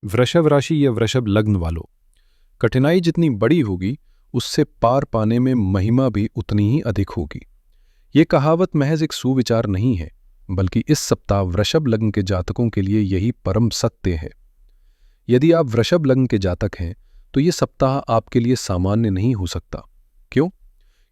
वृषभ राशि या वृषभ लग्न वालों, कठिनाई जितनी बड़ी होगी उससे पार पाने में महिमा भी उतनी ही अधिक होगी। ये कहावत महज एक सुविचार नहीं है, बल्कि इस सप्ताह वृषभ लग्न के जातकों के लिए यही परम सत्य है। यदि आप वृषभ लग्न के जातक हैं तो ये सप्ताह आपके लिए सामान्य नहीं हो सकता। क्यों?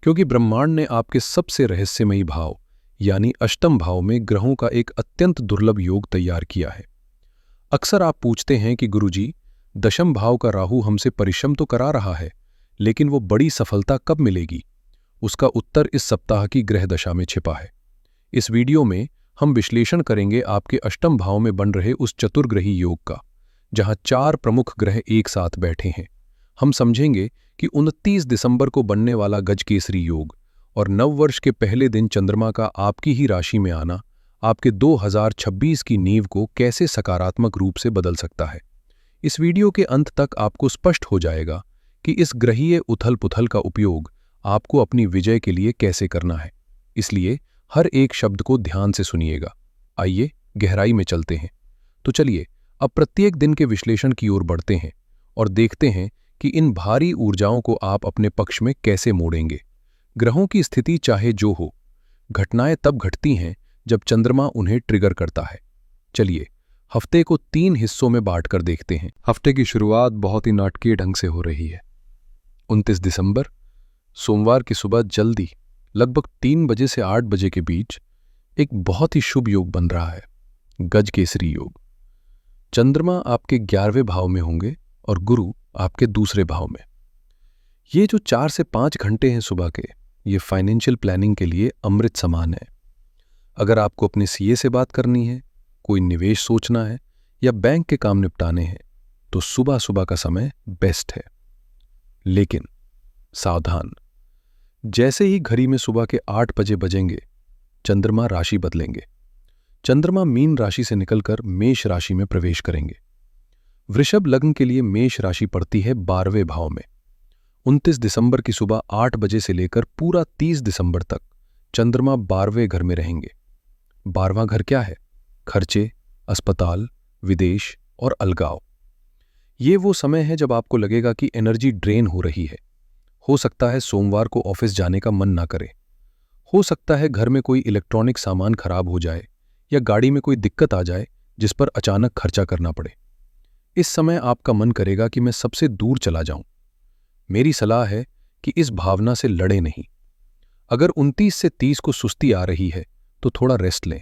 क्योंकि ब्रह्मांड ने आपके सबसे रहस्यमयी भाव यानी अष्टम भाव में ग्रहों का एक अत्यंत दुर्लभ योग तैयार किया है। अक्सर आप पूछते हैं कि गुरुजी, दशम भाव का राहु हमसे परिश्रम तो करा रहा है, लेकिन वो बड़ी सफलता कब मिलेगी? उसका उत्तर इस सप्ताह की ग्रह दशा में छिपा है। इस वीडियो में हम विश्लेषण करेंगे आपके अष्टम भाव में बन रहे उस चतुर्ग्रही योग का, जहां 4 प्रमुख ग्रह एक साथ बैठे हैं। हम समझेंगे कि 29 दिसंबर को बनने वाला गजकेसरी योग और नववर्ष के पहले दिन चंद्रमा का आपकी ही राशि में आना आपके 2026 की नींव को कैसे सकारात्मक रूप से बदल सकता है। इस वीडियो के अंत तक आपको स्पष्ट हो जाएगा कि इस ग्रहीय उथल-पुथल का उपयोग आपको अपनी विजय के लिए कैसे करना है। इसलिए हर एक शब्द को ध्यान से सुनिएगा। आइए गहराई में चलते हैं। तो चलिए अब प्रत्येक दिन के विश्लेषण की ओर बढ़ते हैं और देखते हैं कि इन भारी ऊर्जाओं को आप अपने पक्ष में कैसे मोड़ेंगे। ग्रहों की स्थिति चाहे जो हो, घटनाएं तब घटती हैं जब चंद्रमा उन्हें ट्रिगर करता है। चलिए हफ्ते को 3 हिस्सों में बांटकर देखते हैं। हफ्ते की शुरुआत बहुत ही नाटकीय ढंग से हो रही है। 29 दिसंबर सोमवार की सुबह जल्दी लगभग 3 बजे से 8 बजे के बीच एक बहुत ही शुभ योग बन रहा है, गजकेसरी योग। चंद्रमा आपके 11वें भाव में होंगे और गुरु आपके दूसरे भाव में। ये जो 4 से 5 घंटे हैं सुबह के, ये फाइनेंशियल प्लानिंग के लिए अमृत समान है। अगर आपको अपने सीए से बात करनी है, कोई निवेश सोचना है या बैंक के काम निपटाने हैं, तो सुबह सुबह का समय बेस्ट है। लेकिन सावधान, जैसे ही घड़ी में सुबह के 8 बजे बजेंगे, चंद्रमा राशि बदलेंगे। चंद्रमा मीन राशि से निकलकर मेष राशि में प्रवेश करेंगे। वृषभ लग्न के लिए मेष राशि पड़ती है 12वें भाव में। 29 दिसंबर की सुबह 8 बजे से लेकर पूरा 30 दिसंबर तक चंद्रमा 12वें घर में रहेंगे। 12वां घर क्या है? खर्चे, अस्पताल, विदेश और अलगाव। ये वो समय है जब आपको लगेगा कि एनर्जी ड्रेन हो रही है। हो सकता है सोमवार को ऑफिस जाने का मन ना करे। हो सकता है घर में कोई इलेक्ट्रॉनिक सामान खराब हो जाए या गाड़ी में कोई दिक्कत आ जाए जिस पर अचानक खर्चा करना पड़े। इस समय आपका मन करेगा कि मैं सबसे दूर चला जाऊं। मेरी सलाह है कि इस भावना से लड़े नहीं। अगर 29 से 30 को सुस्ती आ रही है तो थोड़ा रेस्ट लें।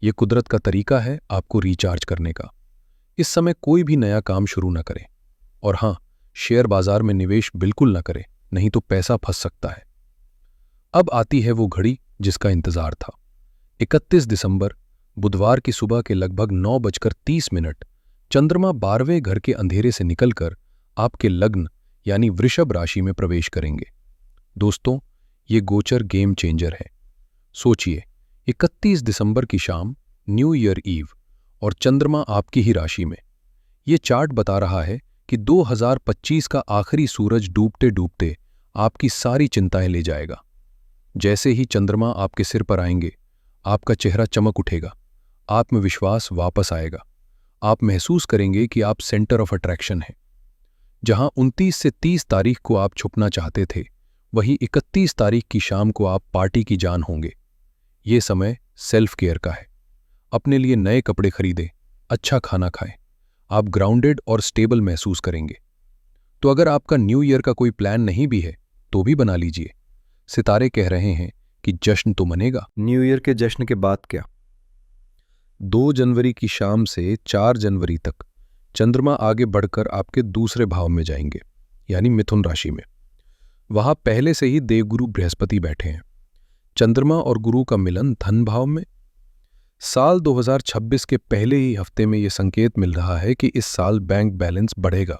यह कुदरत का तरीका है आपको रिचार्ज करने का। इस समय कोई भी नया काम शुरू न करें। और हां, शेयर बाजार में निवेश बिल्कुल न करें, नहीं तो पैसा फंस सकता है। अब आती है वो घड़ी जिसका इंतजार था। 31 दिसंबर बुधवार की सुबह के लगभग 9:30 चंद्रमा 12वें घर के अंधेरे से निकलकर आपके लग्न यानी वृषभ राशि में प्रवेश करेंगे। दोस्तों, ये गोचर गेम चेंजर है। सोचिए, 31 दिसंबर की शाम, न्यू ईयर ईव, और चंद्रमा आपकी ही राशि में। ये चार्ट बता रहा है कि 2025 का आखिरी सूरज डूबते डूबते आपकी सारी चिंताएं ले जाएगा। जैसे ही चंद्रमा आपके सिर पर आएंगे, आपका चेहरा चमक उठेगा, आत्मविश्वास वापस आएगा। आप महसूस करेंगे कि आप सेंटर ऑफ अट्रैक्शन हैं। जहां 29 से 30 तारीख को आप छुपना चाहते थे, वहीं 31 तारीख की शाम को आप पार्टी की जान होंगे। ये समय सेल्फ केयर का है। अपने लिए नए कपड़े खरीदें, अच्छा खाना खाएं। आप ग्राउंडेड और स्टेबल महसूस करेंगे। तो अगर आपका न्यू ईयर का कोई प्लान नहीं भी है तो भी बना लीजिए। सितारे कह रहे हैं कि जश्न तो मनेगा। न्यू ईयर के जश्न के बाद क्या? 2 जनवरी की शाम से 4 जनवरी तक चंद्रमा आगे बढ़कर आपके दूसरे भाव में जाएंगे, यानी मिथुन राशि में। वहां पहले से ही देवगुरु बृहस्पति बैठे हैं। चंद्रमा और गुरु का मिलन धन भाव में। साल 2026 के पहले ही हफ्ते में यह संकेत मिल रहा है कि इस साल बैंक बैलेंस बढ़ेगा।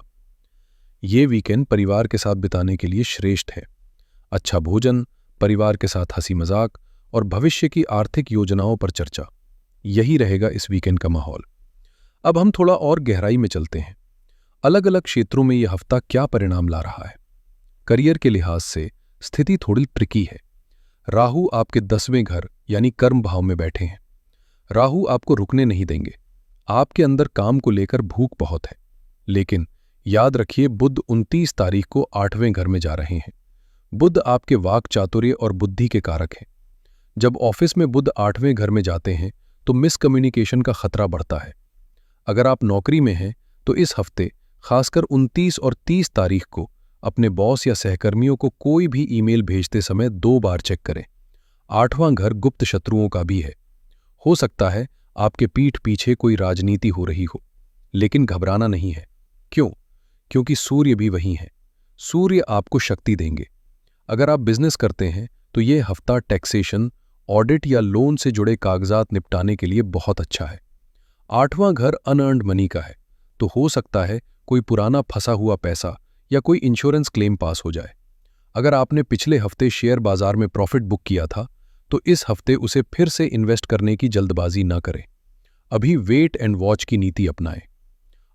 ये वीकेंड परिवार के साथ बिताने के लिए श्रेष्ठ है। अच्छा भोजन, परिवार के साथ हंसी मजाक और भविष्य की आर्थिक योजनाओं पर चर्चा, यही रहेगा इस वीकेंड का माहौल। अब हम थोड़ा और गहराई में चलते हैं। अलग अलग क्षेत्रों में यह हफ्ता क्या परिणाम ला रहा है। करियर के लिहाज से स्थिति थोड़ी ट्रिकी है। राहु आपके 10वें घर यानी कर्म भाव में बैठे हैं। राहु आपको रुकने नहीं देंगे। आपके अंदर काम को लेकर भूख बहुत है। लेकिन याद रखिए, बुध 29 तारीख को 8वें घर में जा रहे हैं। बुध आपके वाक चातुर्य और बुद्धि के कारक हैं। जब ऑफिस में बुध 8वें घर में जाते हैं तो मिसकम्युनिकेशन का खतरा बढ़ता है। अगर आप नौकरी में हैं तो इस हफ्ते खासकर 29 और 30 तारीख को अपने बॉस या सहकर्मियों को कोई भी ईमेल भेजते समय 2 बार चेक करें। 8वां घर गुप्त शत्रुओं का भी है। हो सकता है आपके पीठ पीछे कोई राजनीति हो रही हो, लेकिन घबराना नहीं है। क्यों? क्योंकि सूर्य भी वहीं है। सूर्य आपको शक्ति देंगे। अगर आप बिजनेस करते हैं तो यह हफ्ता टैक्सेशन, ऑडिट या लोन से जुड़े कागजात निपटाने के लिए बहुत अच्छा है। 8वां घर अनअर्न्ड मनी का है, तो हो सकता है कोई पुराना फंसा हुआ पैसा या कोई इंश्योरेंस क्लेम पास हो जाए। अगर आपने पिछले हफ्ते शेयर बाजार में प्रॉफिट बुक किया था तो इस हफ्ते उसे फिर से इन्वेस्ट करने की जल्दबाजी न करें। अभी वेट एंड वॉच की नीति अपनाएं।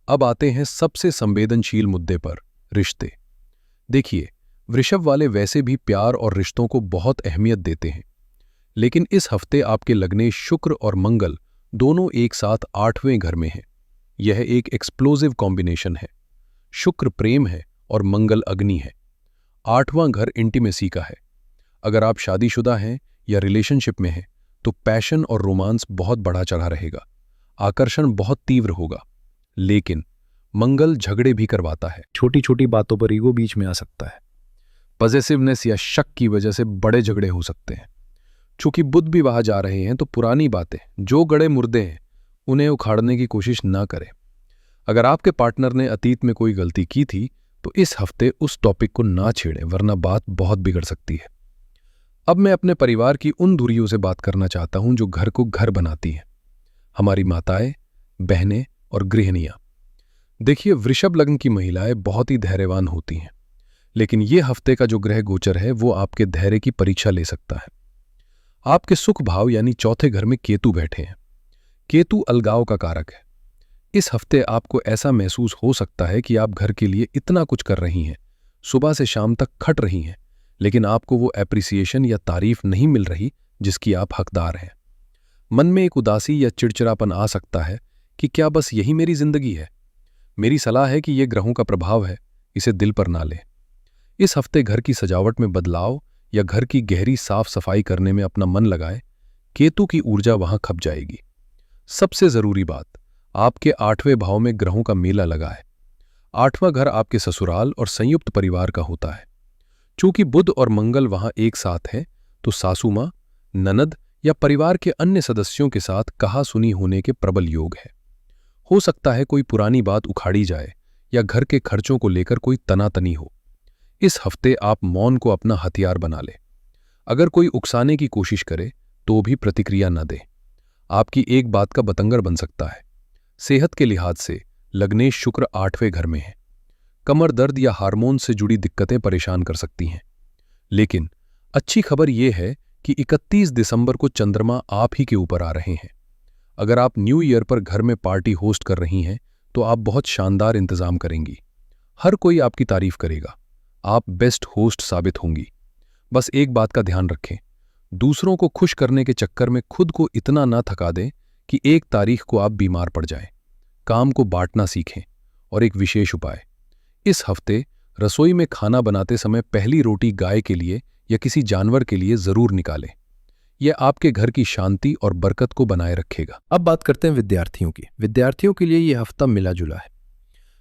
अब आते हैं सबसे संवेदनशील मुद्दे पर, रिश्ते। देखिए, वृषभ वाले वैसे भी प्यार और रिश्तों को बहुत अहमियत देते हैं, लेकिन इस हफ्ते आपके लग्नेश शुक्र और मंगल दोनों एक साथ 8वें घर में हैं। यह एक एक्सप्लोजिव कॉम्बिनेशन है। शुक्र प्रेम है और मंगल अग्नि है। 8वां घर इंटीमेसी का है। अगर आप शादीशुदा हैं या रिलेशनशिप में हैं तो पैशन और रोमांस बहुत बढ़ा चढ़ा रहेगा। आकर्षण बहुत तीव्र होगा, लेकिन मंगल झगड़े भी करवाता है। छोटी छोटी बातों पर ईगो बीच में आ सकता है। पॉजिटिवनेस या शक की वजह से बड़े झगड़े हो सकते हैं। चूंकि बुध भी वहां जा रहे हैं तो पुरानी बातें, जो गड़े मुर्दे हैं, उन्हें उखाड़ने की कोशिश ना करें। अगर आपके पार्टनर ने अतीत में कोई गलती की थी तो इस हफ्ते उस टॉपिक को ना छेड़ें, वरना बात बहुत बिगड़ सकती है। अब मैं अपने परिवार की उन धुरियों से बात करना चाहता हूं जो घर को घर बनाती हैं, हमारी माताएं, बहनें और गृहिणियां। देखिए, वृषभ लग्न की महिलाएं बहुत ही धैर्यवान होती हैं, लेकिन ये हफ्ते का जो ग्रह गोचर है वो आपके धैर्य की परीक्षा ले सकता है। आपके सुख भाव यानी चौथे घर में केतु बैठे हैं। केतु अलगाव का कारक है। इस हफ्ते आपको ऐसा महसूस हो सकता है कि आप घर के लिए इतना कुछ कर रही हैं, सुबह से शाम तक खट रही हैं, लेकिन आपको वो एप्रिसिएशन या तारीफ नहीं मिल रही जिसकी आप हकदार हैं। मन में एक उदासी या चिड़चिड़ापन आ सकता है कि क्या बस यही मेरी जिंदगी है। मेरी सलाह है कि यह ग्रहों का प्रभाव है, इसे दिल पर ना लें। इस हफ्ते घर की सजावट में बदलाव या घर की गहरी साफ सफाई करने में अपना मन लगाए। केतु की ऊर्जा वहां खप जाएगी। सबसे जरूरी बात, आपके 8वें भाव में ग्रहों का मेला लगा है। 8वां घर आपके ससुराल और संयुक्त परिवार का होता है। चूंकि बुध और मंगल वहां एक साथ हैं, तो सासू मां, ननद या परिवार के अन्य सदस्यों के साथ कहा सुनी होने के प्रबल योग है। हो सकता है कोई पुरानी बात उखाड़ी जाए या घर के खर्चों को लेकर कोई तनातनी हो। इस हफ्ते आप मौन को अपना हथियार बना लें। अगर कोई उकसाने की कोशिश करे तो भी प्रतिक्रिया न दें। आपकी एक बात का बतंगड़ बन सकता है। सेहत के लिहाज से लग्नेश शुक्र 8वें घर में है। कमर दर्द या हार्मोन से जुड़ी दिक्कतें परेशान कर सकती हैं, लेकिन अच्छी खबर यह है कि 31 दिसंबर को चंद्रमा आप ही के ऊपर आ रहे हैं। अगर आप न्यू ईयर पर घर में पार्टी होस्ट कर रही हैं तो आप बहुत शानदार इंतजाम करेंगी। हर कोई आपकी तारीफ करेगा। आप बेस्ट होस्ट साबित होंगी। बस एक बात का ध्यान रखें, दूसरों को खुश करने के चक्कर में खुद को इतना ना थका दें कि 1 तारीख को आप बीमार पड़ जाएं। काम को बांटना सीखें। और एक विशेष उपाय, इस हफ्ते रसोई में खाना बनाते समय पहली रोटी गाय के लिए या किसी जानवर के लिए जरूर निकालें। यह आपके घर की शांति और बरकत को बनाए रखेगा। अब बात करते हैं विद्यार्थियों की। विद्यार्थियों के लिए यह हफ्ता मिला जुला है।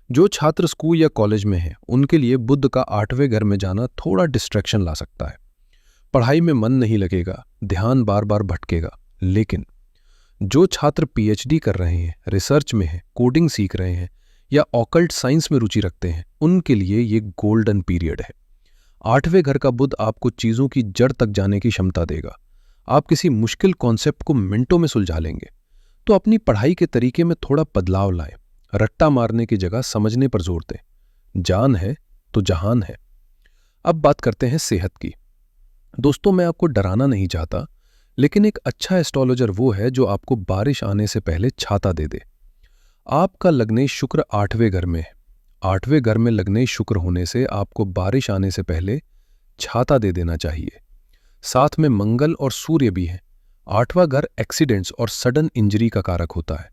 जो छात्र स्कूल या कॉलेज में हैं, उनके लिए बुध का 8वें घर में जाना थोड़ा डिस्ट्रैक्शन ला सकता है। पढ़ाई में मन नहीं लगेगा, ध्यान बार बार भटकेगा। लेकिन जो छात्र पीएचडी कर रहे हैं, रिसर्च में हैं, कोडिंग सीख रहे हैं या ऑकल्ट साइंस में रुचि रखते हैं, उनके लिए ये गोल्डन पीरियड है। 8वें घर का बुध आपको चीजों की जड़ तक जाने की क्षमता देगा। आप किसी मुश्किल कॉन्सेप्ट को मिनटों में सुलझा लेंगे। तो अपनी पढ़ाई के तरीके में थोड़ा बदलाव लाएं। रट्टा मारने की जगह समझने पर जोर दें। जान है तो जहान है। अब बात करते हैं सेहत की। दोस्तों, मैं आपको डराना नहीं चाहता, लेकिन एक अच्छा एस्ट्रोलॉजर वो है जो आपको बारिश आने से पहले छाता दे दे। आपका लग्नेश शुक्र 8वें घर में है। 8वें घर में लग्नेश शुक्र होने से आपको बारिश आने से पहले छाता दे देना चाहिए। साथ में मंगल और सूर्य भी हैं। 8वां घर एक्सीडेंट्स और सडन इंजरी का कारक होता है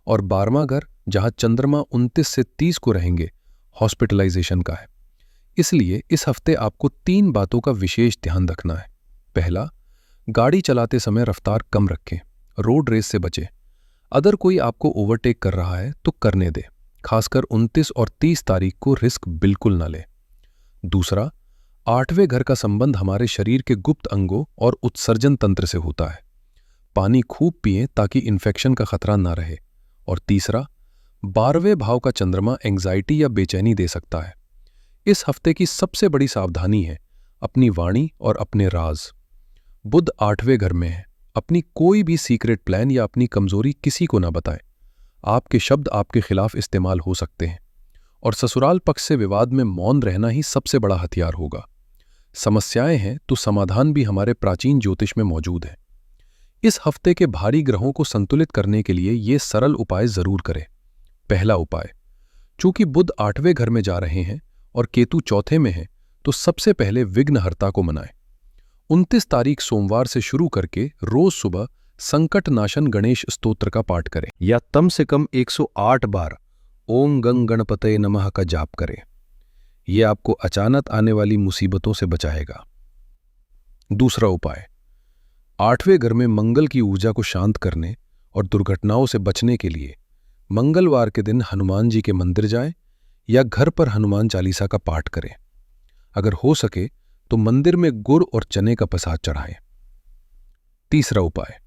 और 12वां घर जहां चंद्रमा 29 से 30 को रहेंगे, हॉस्पिटलाइजेशन का है। इसलिए इस हफ्ते आपको 3 बातों का विशेष ध्यान रखना है। पहला, गाड़ी चलाते समय रफ्तार कम रखें, रोड रेस से बचें। अगर कोई आपको ओवरटेक कर रहा है तो करने दे, खासकर 29 और 30 तारीख को रिस्क बिल्कुल न लें। दूसरा, 8वें घर का संबंध हमारे शरीर के गुप्त अंगों और उत्सर्जन तंत्र से होता है। पानी खूब पिएं ताकि इन्फेक्शन का खतरा ना रहे। और तीसरा, 12वें भाव का चंद्रमा एंग्जाइटी या बेचैनी दे सकता है। इस हफ्ते की सबसे बड़ी सावधानी है अपनी वाणी और अपने राज। बुध 8वें घर में है, अपनी कोई भी सीक्रेट प्लान या अपनी कमजोरी किसी को ना बताएं। आपके शब्द आपके खिलाफ इस्तेमाल हो सकते हैं। और ससुराल पक्ष से विवाद में मौन रहना ही सबसे बड़ा हथियार होगा। समस्याएं हैं तो समाधान भी हमारे प्राचीन ज्योतिष में मौजूद है। इस हफ्ते के भारी ग्रहों को संतुलित करने के लिए ये सरल उपाय जरूर करें। पहला उपाय, चूंकि बुध 8वें घर में जा रहे हैं और केतु 4थे में है, तो सबसे पहले विघ्नहर्ता को मनाएं। 29 तारीख सोमवार से शुरू करके रोज सुबह संकट नाशन गणेश स्तोत्र का पाठ करें या कम से कम 108 बार ओम गंग गणपतये नमः का जाप करें। यह आपको अचानक आने वाली मुसीबतों से बचाएगा। दूसरा उपाय, 8वें घर में मंगल की ऊर्जा को शांत करने और दुर्घटनाओं से बचने के लिए मंगलवार के दिन हनुमान जी के मंदिर जाएं या घर पर हनुमान चालीसा का पाठ करें। अगर हो सके तो मंदिर में गुड़ और चने का प्रसाद चढ़ाएं। तीसरा उपाय,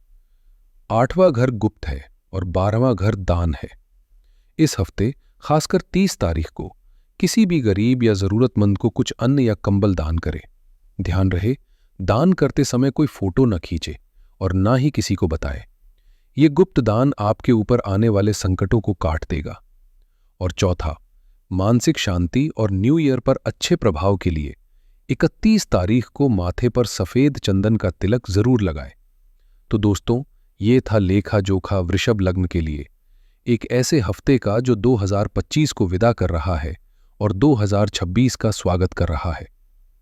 8वां घर गुप्त है और 12वां घर दान है। इस हफ्ते खासकर 30 तारीख को किसी भी गरीब या जरूरतमंद को कुछ अन्न या कंबल दान करें। ध्यान रहे, दान करते समय कोई फोटो न खींचे और ना ही किसी को बताए। ये गुप्त दान आपके ऊपर आने वाले संकटों को काट देगा। और चौथा, मानसिक शांति और न्यू ईयर पर अच्छे प्रभाव के लिए 31 तारीख को माथे पर सफेद चंदन का तिलक जरूर लगाएं। तो दोस्तों, ये था लेखा जोखा वृषभ लग्न के लिए एक ऐसे हफ्ते का जो 2025 को विदा कर रहा है और 2026 का स्वागत कर रहा है।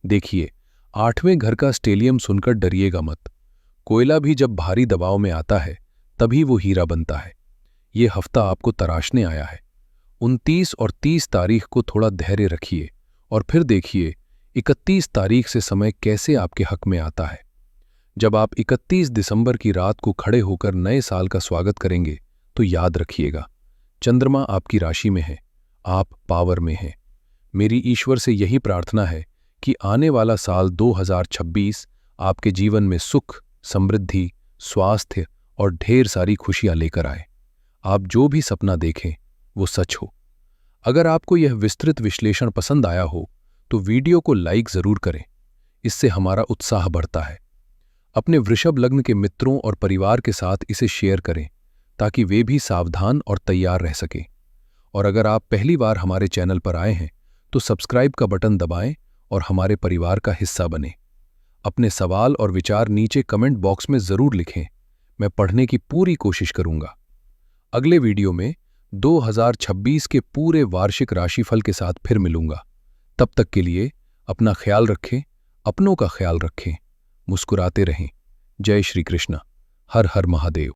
देखिए, 8वें घर का स्टेलियम सुनकर डरिएगा मत। कोयला भी जब भारी दबाव में आता है तभी वो हीरा बनता है। ये हफ्ता आपको तराशने आया है। 29 और 30 तारीख को थोड़ा धैर्य रखिए और फिर देखिए 31 तारीख से समय कैसे आपके हक में आता है। जब आप 31 दिसंबर की रात को खड़े होकर नए साल का स्वागत करेंगे तो याद रखिएगा, चंद्रमा आपकी राशि में है, आप पावर में हैं। मेरी ईश्वर से यही प्रार्थना है कि आने वाला साल 2026 आपके जीवन में सुख, समृद्धि, स्वास्थ्य और ढेर सारी खुशियां लेकर आए। आप जो भी सपना देखें वो सच हो। अगर आपको यह विस्तृत विश्लेषण पसंद आया हो तो वीडियो को लाइक जरूर करें, इससे हमारा उत्साह बढ़ता है। अपने वृषभ लग्न के मित्रों और परिवार के साथ इसे शेयर करें ताकि वे भी सावधान और तैयार रह सकें। और अगर आप पहली बार हमारे चैनल पर आए हैं तो सब्सक्राइब का बटन दबाएं और हमारे परिवार का हिस्सा बनें। अपने सवाल और विचार नीचे कमेंट बॉक्स में जरूर लिखें, मैं पढ़ने की पूरी कोशिश करूंगा। अगले वीडियो में 2026 के पूरे वार्षिक राशिफल के साथ फिर मिलूंगा। तब तक के लिए अपना ख्याल रखें, अपनों का ख्याल रखें, मुस्कुराते रहें। जय श्री कृष्ण। हर हर महादेव।